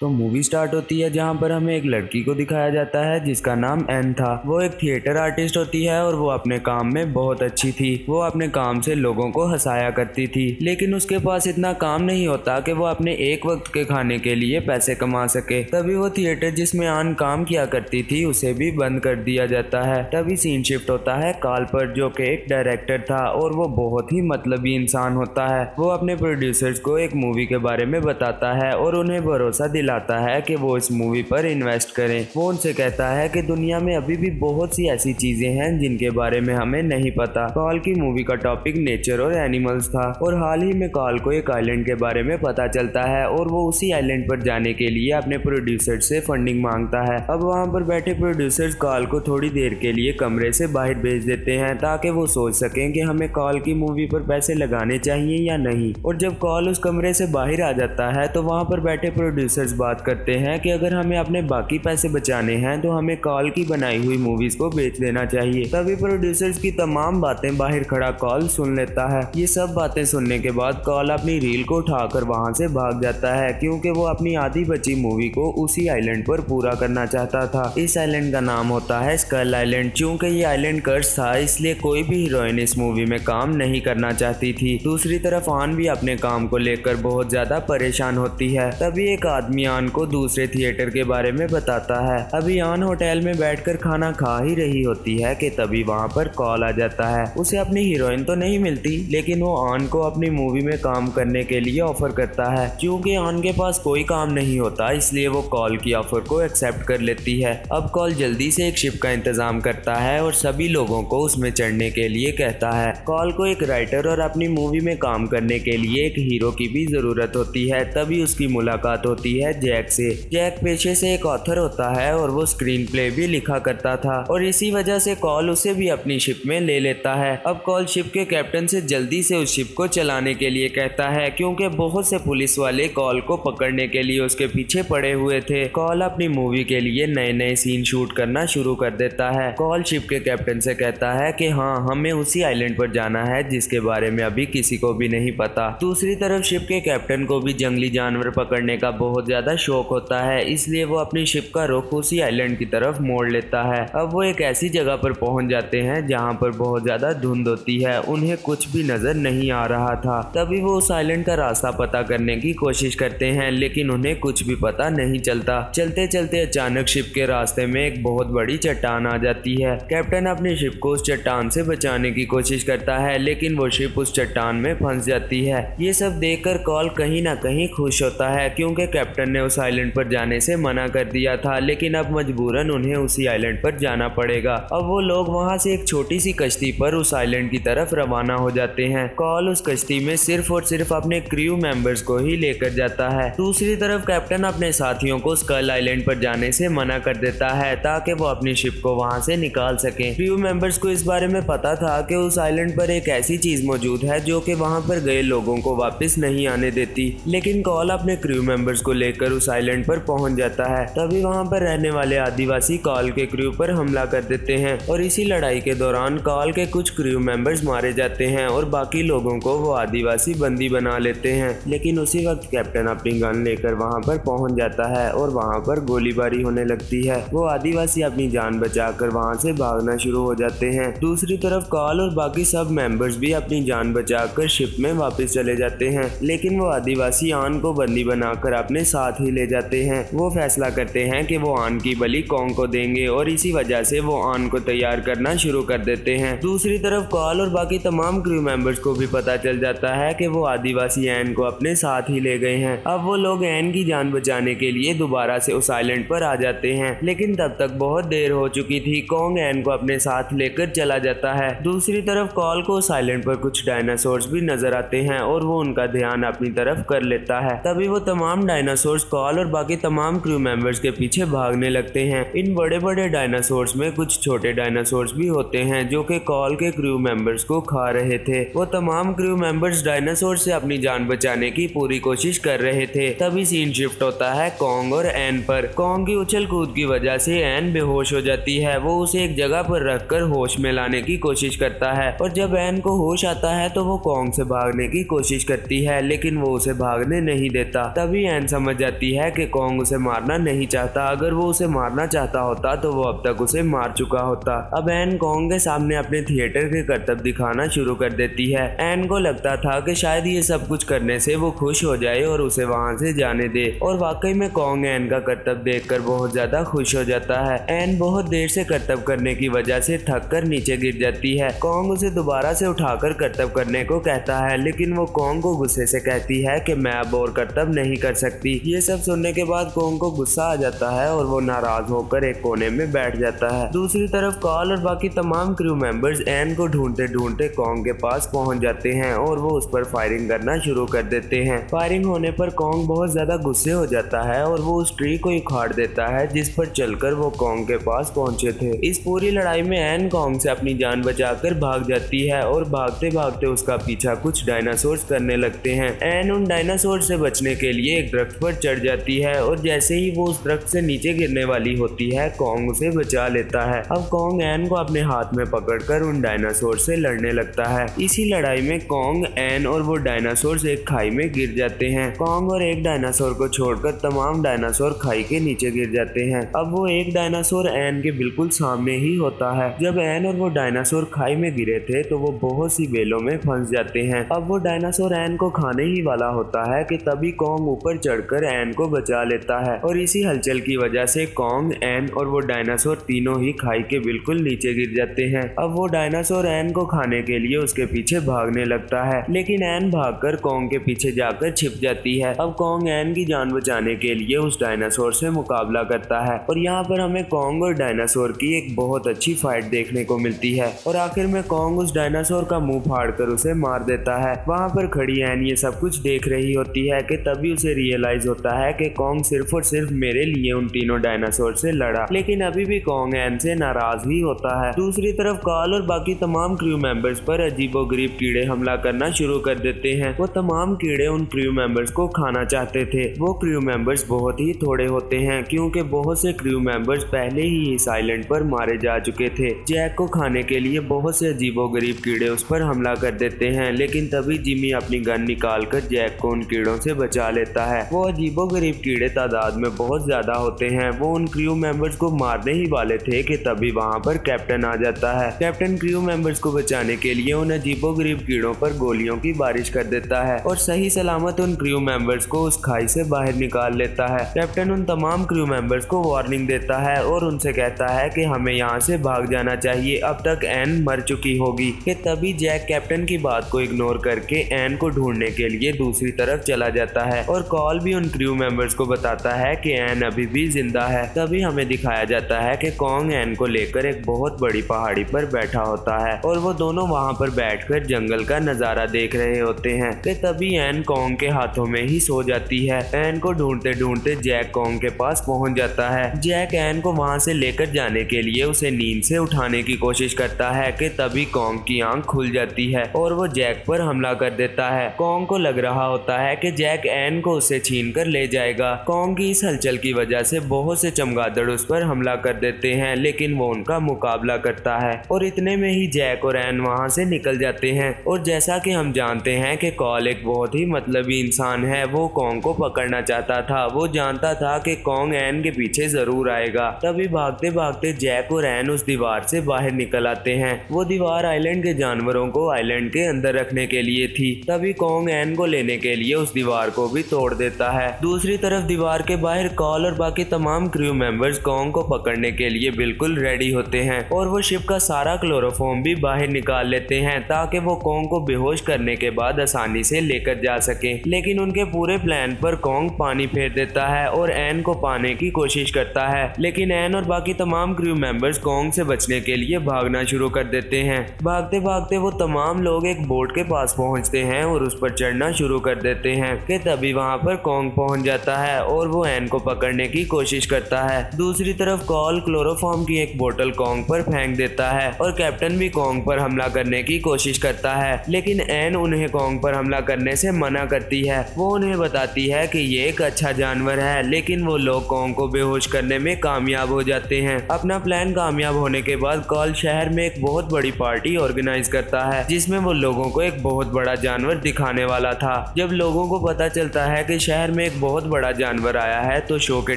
तो movie start होती है जहाँ पर हमें एक लड़की को दिखाया जाता है जिसका नाम एन था। वो एक थिएटर आर्टिस्ट होती है और वो अपने काम में बहुत अच्छी थी। वो अपने काम से लोगों को हंसाया करती थी, लेकिन उसके पास इतना काम नहीं होता कि वो अपने एक वक्त के खाने के लिए पैसे कमा सके। तभी वो थिएटर जिसमें आन काम किया करती थी उसे भी बंद कर दिया जाता है। तभी सीन शिफ्ट होता है काल पर, जो कि एक डायरेक्टर था और वो बहुत ही मतलबी इंसान होता है। वो अपने प्रोड्यूसर्स को एक मूवी के बारे में बताता है और उन्हें भरोसा दिलाता है कि वो इस मूवी पर इन्वेस्ट करें। वो उनसे कहता है कि दुनिया में अभी भी बहुत सी ऐसी चीजें हैं जिनके बारे में हमें नहीं पता। काल की मूवी का टॉपिक नेचर और एनिमल्स था और हाल ही में काल को एक आइलैंड के बारे में पता चलता है और वो उसी आइलैंड पर जाने के लिए अपने प्रोड्यूसर से फंडिंग मांगता है। अब वहाँ पर बैठे प्रोड्यूसर्स काल को थोड़ी देर के लिए कमरे से बाहर भेज देते हैं ताकि वो सोच सकें कि हमें काल की मूवी पर पैसे लगाने चाहिए या नहीं। और जब काल उस कमरे से बाहर आ जाता है तो वहाँ पर बैठे प्रोड्यूसर्स बात करते हैं कि अगर हमें अपने बाकी पैसे बचाने हैं तो हमें काल की बनाई हुई मूवीज को बेच देना चाहिए। तभी प्रोड्यूसर्स की तमाम बातें बाहर खड़ा काल सुन लेता है। ये सब बातें सुनने के बाद काल अपनी रील को उठाकर वहाँ से भाग जाता है क्योंकि वो अपनी आधी बची मूवी को उसी आइलैंड पर पूरा करना चाहता था। इस आइलैंड का नाम होता है स्कल आइलैंड। चूंकि ये आइलैंड कर्स था इसलिए कोई भी हीरोइन इस मूवी में काम नहीं करना चाहती थी। दूसरी तरफ आन भी अपने काम को लेकर बहुत ज्यादा परेशान होती है। तभी एक आदमी आन को दूसरे थिएटर के बारे में बताता है। अभी आन होटल में बैठकर खाना खा ही रही होती है कि तभी वहाँ पर कॉल आ जाता है। उसे अपनी हीरोइन तो नहीं मिलती, लेकिन वो आन को अपनी मूवी में काम करने के लिए ऑफर करता है। क्योंकि आन के पास कोई काम नहीं होता इसलिए वो कॉल की ऑफर को एक्सेप्ट कर लेती है। अब कॉल जल्दी से एक शिप का इंतजाम करता है और सभी लोगों को उसमें चढ़ने के लिए कहता है। कॉल को एक राइटर और अपनी मूवी में काम करने के लिए एक हीरो की भी जरूरत होती है। तभी उसकी मुलाकात होती है जैक से। जैक पेशे से एक ऑथर होता है और वो स्क्रीन प्ले भी लिखा करता था और इसी वजह से कॉल उसे भी अपनी शिप में ले लेता है। अब कॉल शिप के कैप्टन से जल्दी से उस शिप को चलाने के लिए कहता है क्योंकि बहुत से पुलिस वाले कॉल को पकड़ने के लिए उसके पीछे पड़े हुए थे। कॉल अपनी मूवी के लिए नए नए सीन शूट करना शुरू कर देता है। कॉल शिप के कैप्टन से कहता है कि हाँ, हमें उसी आइलैंड पर जाना है जिसके बारे में अभी किसी को भी नहीं पता। दूसरी तरफ शिप के कैप्टन को भी जंगली जानवर पकड़ने का बहुत ज्यादा शौक होता है, इसलिए वो अपनी शिप का रुख उसी आइलैंड की तरफ मोड़ लेता है। अब वो एक ऐसी जगह पर पहुंच जाते हैं जहां पर बहुत ज्यादा धुंध होती है। उन्हें कुछ भी नजर नहीं आ रहा था। तभी वो उस आइलैंड का रास्ता पता करने की कोशिश करते हैं, लेकिन उन्हें कुछ भी पता नहीं चलता। चलते चलते अचानक शिप के रास्ते में एक बहुत बड़ी चट्टान आ जाती है। कैप्टन अपनी शिप को उस चट्टान से बचाने की कोशिश करता है, लेकिन वो शिप उस चट्टान में फंस जाती है। ये सब देखकर कॉल कहीं ना कहीं खुश होता है क्योंकि कैप्टन ने उस आइलैंड पर जाने से मना कर दिया था, लेकिन अब मजबूरन उन्हें उसी आइलैंड पर जाना पड़ेगा। अब वो लोग वहां से एक छोटी सी कश्ती पर उस आइलैंड की तरफ रवाना हो जाते हैं। कॉल उस कश्ती में सिर्फ और सिर्फ अपने क्रू मेंबर्स को ही लेकर जाता है। दूसरी तरफ कैप्टन अपने साथियों को स्कल आइलैंड पर जाने से मना कर देता है ताकि वो अपनी शिप को वहां से निकाल सके। क्रू मेंबर्स को इस बारे में पता था कि उस आइलैंड पर एक ऐसी चीज मौजूद है जो कि वहां पर गए लोगों को वापस नहीं आने देती, लेकिन कॉल अपने क्रू मेंबर्स को लेकर उस आइलैंड पर पहुंच जाता है। तभी वहां पर रहने वाले आदिवासी कॉल के क्रू पर हमला कर देते हैं और इसी लड़ाई के दौरान कॉल के कुछ क्रू मेंबर्स मारे जाते हैं और बाकी लोगों को वो आदिवासी बंदी बना लेते हैं। लेकिन उसी वक्त कैप्टन अपनी गन लेकर वहां पर पहुंच जाता है और वहां पर गोलीबारी होने लगती है। वो आदिवासी अपनी जान बचाकर वहां से भागना शुरू हो जाते हैं। दूसरी तरफ कॉल और बाकी सब मेंबर्स भी अपनी जान बचाकर शिप में वापस चले जाते हैं, लेकिन वो आदिवासी आन को बंदी बनाकर अपने साथ ही ले जाते हैं। वो फैसला करते हैं कि वो आन की बलि कॉन्ग को देंगे और इसी वजह से वो आन को तैयार करना शुरू कर देते हैं। दूसरी तरफ कॉल और बाकी तमाम क्रू मेंबर्स को भी पता चल जाता है कि वो आदिवासी एन को अपने साथ ही ले गए हैं। अब वो लोग एन की जान बचाने के लिए दोबारा से उस आइलैंड पर आ जाते हैं, लेकिन तब तक बहुत देर हो चुकी थी। कॉन्ग एन को अपने साथ लेकर चला जाता है। दूसरी तरफ कॉल को उस आइलैंड पर कुछ डायनासोर्स भी नजर आते हैं और वो उनका ध्यान अपनी तरफ कर लेता है। तभी वो तमाम डायनासोर्स कॉल और बाकी तमाम क्रू मेंबर्स के पीछे भागने लगते हैं। इन बड़े बड़े डायनासोर्स में कुछ छोटे डायनासोर्स भी होते हैं जो कि कॉल के क्रू मेंबर्स को खा रहे थे। वो तमाम क्रू मेंबर्स डायनासोर से अपनी जान बचाने की पूरी कोशिश कर रहे थे। तभी सीन शिफ्ट होता है कॉन्ग और एन पर। कॉन्ग की उछल कूद की वजह से एन बेहोश हो जाती है। वो उसे एक जगह पर रखकर होश में लाने की कोशिश करता है और जब एन को होश आता है तो वो कॉन्ग से भागने की कोशिश करती है, लेकिन वो उसे भागने नहीं देता। तभी एन समझ जाती है कि कॉन्ग उसे मारना नहीं चाहता। अगर वो उसे मारना चाहता होता तो वो अब तक उसे मार चुका होता। अब एन कॉन्ग के सामने अपने थिएटर के करतब दिखाना शुरू कर देती है। एन को लगता था कि शायद ये सब कुछ करने से वो खुश हो जाए और उसे वहाँ से जाने दे, और वाकई में कॉन्ग एन का करतब देखकर बहुत ज्यादा खुश हो जाता है। एन बहुत देर से करतब करने की वजह से थक कर नीचे गिर जाती है। कॉन्ग उसे दोबारा से उठाकर करतब करने को कहता है, लेकिन वो कॉन्ग को गुस्से से कहती है कि मैं अब और करतब नहीं कर सकती। ये सब सुनने के बाद कॉन्ग को गुस्सा आ जाता है और वो नाराज होकर एक कोने में बैठ जाता है। दूसरी तरफ कार्ल और बाकी तमाम क्रू मेंबर्स एन को ढूंढते ढूंढते कॉन्ग के पास पहुंच जाते हैं और वो उस पर फायरिंग करना शुरू कर देते हैं। फायरिंग होने पर कॉन्ग बहुत ज्यादा गुस्से हो जाता है और वो उस ट्री को उखाड़ देता है जिस पर चलकर वो कॉन्ग के पास पहुंचे थे। इस पूरी लड़ाई में एन कॉन्ग से अपनी जान बचाकर भाग जाती है और भागते भागते उसका पीछा कुछ डायनासोर्स करने लगते हैं। एन उन डायनासोर से बचने के लिए एक दरख्त पर चढ़ जाती है और जैसे ही वो उस दरख्त से नीचे गिरने वाली होती है कॉन्ग उसे बचा लेता है। अब कॉन्ग एन को अपने हाथ में पकड़कर उन डायनासोर से लड़ने लगता है। इसी लड़ाई में कॉन्ग, एन और वो डायनासोर एक खाई में गिर जाते हैं। कॉन्ग और एक डायनासोर को छोड़कर तमाम डायनासोर खाई के नीचे गिर जाते हैं। अब वो एक डायनासोर एन के बिल्कुल सामने ही होता है। जब एन और वो डायनासोर खाई में गिरे थे तो वो बहुत सी बेलों में फंस जाते हैं। अब वो डायनासोर एन को खाने ही वाला होता है कि तभी कॉन्ग ऊपर चढ़कर एन को बचा लेता है, और इसी हलचल की वजह से कॉन्ग, एन और वो डायनासोर तीनों ही खाई के बिल्कुल नीचे गिर जाते हैं। अब वो डायनासोर एन को खाने के लिए उसके पीछे भागने लगता है, लेकिन एन भागकर कॉन्ग के पीछे जाकर छिप जाती है। अब कॉन्ग एन की जान बचाने के लिए उस डायनासोर से मुकाबला करता है और यहाँ पर हमें कॉन्ग और डायनासोर की एक बहुत अच्छी फाइट देखने को मिलती है, और आखिर में कॉन्ग उस डायनासोर का मुंह फाड़कर उसे मार देता है। वहाँ पर खड़ी एन ये सब कुछ देख रही होती है कि तभी उसे रियलाइज होता है कि कॉन्ग सिर्फ और सिर्फ मेरे लिए उन तीनों डायनासोर से लड़ा, लेकिन अभी भी कॉन्ग एन से नाराज ही होता है। दूसरी तरफ कार्ल और बाकी तमाम क्रू मेंबर्स पर अजीबोगरीब कीड़े हमला करना शुरू कर देते हैं। वो तमाम कीड़े उन क्रू मेंबर्स को खाना चाहते थे। वो क्रू मेंबर्स बहुत ही थोड़े होते हैं क्योंकि बहुत से क्रू मेंबर्स पहले ही इस आइलैंड पर मारे जा चुके थे। जैक को खाने के लिए बहुत से अजीबोगरीब कीड़े उस पर हमला कर देते हैं, लेकिन तभी जिमी अपनी गन निकालकर जैक को उन कीड़ों से बचा लेता है। वो अजीबोगरीब कीड़े तादाद में बहुत ज्यादा होते हैं। वो उन क्रू मेंबर्स को मारने ही वाले थे कि तभी वहाँ पर कैप्टन आ जाता है। कैप्टन क्रू मेंबर्स को बचाने के लिए उन अजीबोगरीब कीड़ों पर गोलियों की बारिश कर देता है और सही सलामत उन क्रू मेंबर्स को उस खाई से बाहर निकाल लेता है। कैप्टन उन तमाम क्रू मेंबर्स को वार्निंग देता है और उनसे कहता है कि हमें यहाँ से भाग जाना चाहिए, अब तक एन मर चुकी होगी। कि तभी जैक कैप्टन की बात को इग्नोर करके एन को ढूंढने के लिए दूसरी तरफ चला जाता है और कॉल भी उन क्रू मेंबर्स को बताता है कि एन अभी भी जिंदा है। तभी हमें दिखाया जाता है कि कॉन्ग एन को लेकर एक बहुत बड़ी पहाड़ी पर बैठा होता है और वो दोनों वहाँ पर बैठकर जंगल का नजारा देख रहे होते हैं। कि तभी एन कॉन्ग के हाथों में ही सो जाती है। एन को ढूंढते ढूंढते जैक कॉन्ग के पास पहुंच जाता है। जैक एन को वहाँ से लेकर जाने के लिए उसे नींद से उठाने की कोशिश करता है कि तभी कॉन्ग की आंख खुल जाती है और वो जैक पर हमला कर देता है। कॉन्ग को लग रहा होता है कि जैक एन को उसे छीन कर ले जाएगा। कॉन्ग की इस हलचल की वजह से बहुत से चमगादड़ उस पर हमला कर देते हैं, लेकिन वो उनका मुकाबला करता है और इतने में ही जैक और एन वहाँ से निकल जाते हैं। और जैसा कि हम जानते हैं कि कॉल एक बहुत ही मतलबी इंसान है। वो कॉन्ग को पकड़ना चाहता था। वो जानता था कि कॉन्ग एन के पीछे जरूर आएगा। तभी भागते भागते जैक और एन उस दीवार से बाहर निकल आते हैं। वो दीवार आइलैंड के जानवरों को आइलैंड के अंदर रखने के लिए थी। तभी कॉन्ग एन को लेने के लिए उस दीवार को भी तोड़ देता है। दूसरी तरफ दीवार के बाहर कॉल और बाकी तमाम क्रू मेंबर्स कॉन्ग को पकड़ने के लिए बिल्कुल रेडी होते हैं और वो शिप का सारा क्लोरोफॉर्म भी बाहर निकाल लेते हैं ताकि वो कॉन्ग को बेहोश करने के बाद आसानी से लेकर जा सके। लेकिन उनके पूरे प्लान पर कॉन्ग पानी फेर देता है और एन को पाने की कोशिश करता है, लेकिन एन और बाकी तमाम क्रू मेंबर्स कॉन्ग से बचने के लिए भागना शुरू कर देते हैं। भागते भागते वो तमाम लोग एक बोट के पास पहुंचते हैं और उस पर चढ़ना शुरू कर देते हैं। कि तभी वहां पर कॉन्ग पहुंच जाता है और वो एन को पकड़ने की कोशिश करता है। दूसरी तरफ कॉल क्लोरोफॉर्म की एक बोतल कॉन्ग पर फेंक देता है और कैप्टन भी कॉन्ग पर हमला करने की कोशिश करता है, लेकिन एन उन्हें कॉन्ग पर हमला करने से मना करती है। वो उन्हें बताती है कि ये एक अच्छा जानवर है, लेकिन वो लोग कॉन्ग को बेहोश करने में कामयाब हो जाते हैं। अपना प्लान कामयाब होने के बाद कॉल शहर में एक बहुत बड़ी पार्टी ऑर्गेनाइज करता है जिसमें वो लोगों को एक बहुत बड़ा जानवर दिखाने वाला था। जब लोगों को पता चलता है कि शहर में एक बहुत बड़ा जानवर आया है तो शो के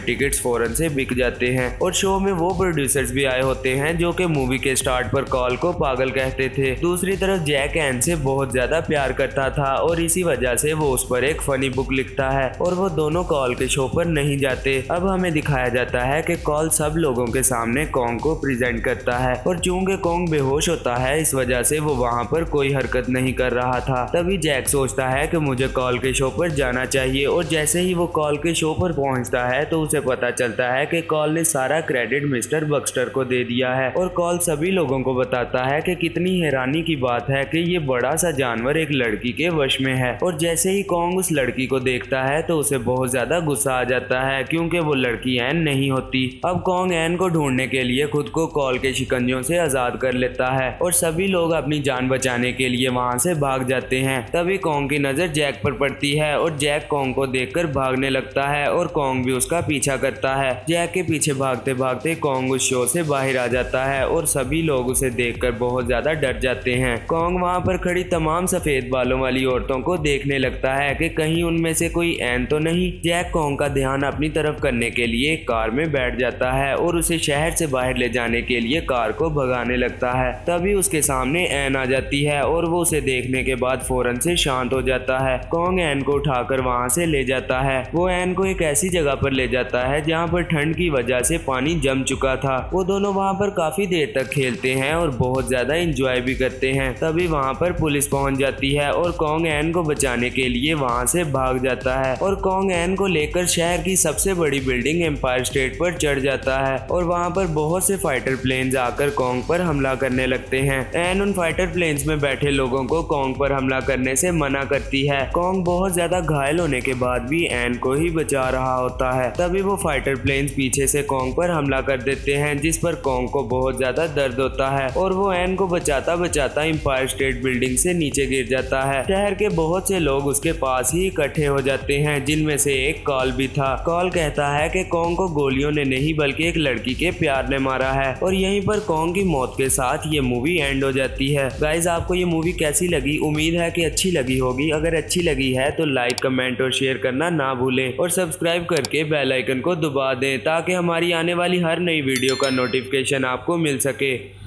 टिकट्स फौरन से बिक जाते हैं। और शो में वो प्रोड्यूसर्स भी आए होते हैं जो कि मूवी के स्टार्ट पर कॉल को पागल कहते थे। दूसरी तरफ जैक एन से बहुत ज्यादा प्यार करता था और इसी वजह से वो उस पर एक फनी बुक लिखता है और वो दोनों कॉल के शो पर नहीं जाते। अब हमें दिखाया जाता है कि कॉल सब लोगों के सामने कॉन्ग को प्रेजेंट करता है और चूंकि कॉन्ग बेहोश होता है इस वजह से वो वहाँ पर कोई हरकत नहीं कर रहा था। तभी जैक सोचता है कि मुझे कॉल के शो पर जाना चाहिए और जैसे ही वो कॉल के शो पर पहुंचता है तो उसे पता चलता है कि कॉल ने सारा क्रेडिट मिस्टर बक्स्टर को दे दिया है। और कॉल सभी लोगों को बताता है कि कितनी हैरानी की बात है कि ये बड़ा सा जानवर एक लड़की के वश में है। और जैसे ही कॉन्ग उस लड़की को देखता है तो उसे बहुत ज्यादा गुस्सा आ जाता है क्योंकि वो लड़की एन नहीं होती। अब कॉन्ग एन को ढूंढने के लिए खुद को कॉल के शिकंजों से आजाद कर लेता है और सभी लोग अपनी जान बचाने के लिए वहां से भाग जाते हैं। तभी कॉन्ग की नजर जैक पर पड़ती है और जैक कॉन्ग को देखकर भागने लगता है और कॉन्ग भी उसका पीछा करता है। जैक के पीछे भागते भागते कॉन्ग उस शो से बाहर आ जाता है और सभी लोग उसे देखकर बहुत ज्यादा डर जाते हैं। कॉन्ग वहां पर खड़ी तमाम सफेद बालों वाली औरतों को देखने लगता है कि कहीं उनमें से कोई एन तो नहीं। जैक कॉन्ग का ध्यान अपनी तरफ करने के लिए एक कार में बैठ जाता है और उसे शहर से बाहर ले जाने के लिए कार को भगाने लगता है। तभी उसके सामने एन आ जाती है और वो उसे देखने के बाद फौरन से शांत हो जाता है। कॉन्ग एन को उठाकर वहां से ले जाता है। वो एन को एक ऐसी जगह पर ले जाता है जहां पर ठंड की वजह से पानी जम चुका था। वो दोनों वहां पर काफी देर तक खेलते हैं और बहुत ज्यादा एंजॉय भी करते हैं। तभी वहां पर पुलिस पहुंच जाती है और कॉन्ग एन को बचाने के लिए वहां से भाग जाता है और कॉन्ग एन को लेकर शहर की सबसे बड़ी बिल्डिंग एम्पायर स्टेट पर चढ़ जाता है और वहां पर बहुत से फाइटर प्लेन्स आकर कॉन्ग पर हमला करने लगते हैं। एन उन फाइटर प्लेन्स में बैठे लोगों को कॉन्ग पर हमला करने से मना करती है। कॉन्ग बहुत ज्यादा घायल होने के बाद भी एन को ही बचा रहा होता है। तभी वो फाइटर प्लेन्स पीछे से कॉन्ग पर हमला कर देते हैं जिस पर कॉन्ग को बहुत ज्यादा दर्द होता है और वो एन को बचाता बचाता एम्पायर स्टेट बिल्डिंग से नीचे गिर जाता है। शहर के बहुत से लोग उसके पास ही इकट्ठे हो जाते हैं जिनमें से एक कॉल भी था। कॉल कहता है कि कॉन्ग को गोलियों ने नहीं बल्कि एक लड़की के प्यार ने मारा है और यहीं पर कॉन्ग की मौत के साथ ये मूवी एंड हो जाती है। गाइज आपको ये मूवी कैसी लगी? उम्मीद है कि अच्छी लगी होगी। अगर अच्छी लगी है तो लाइक कमेंट और शेयर करना ना भूलें और सब्सक्राइब करके बेल आइकन को दबा दें ताकि हमारी आने वाली हर नई वीडियो का नोटिफिकेशन आपको मिल सके।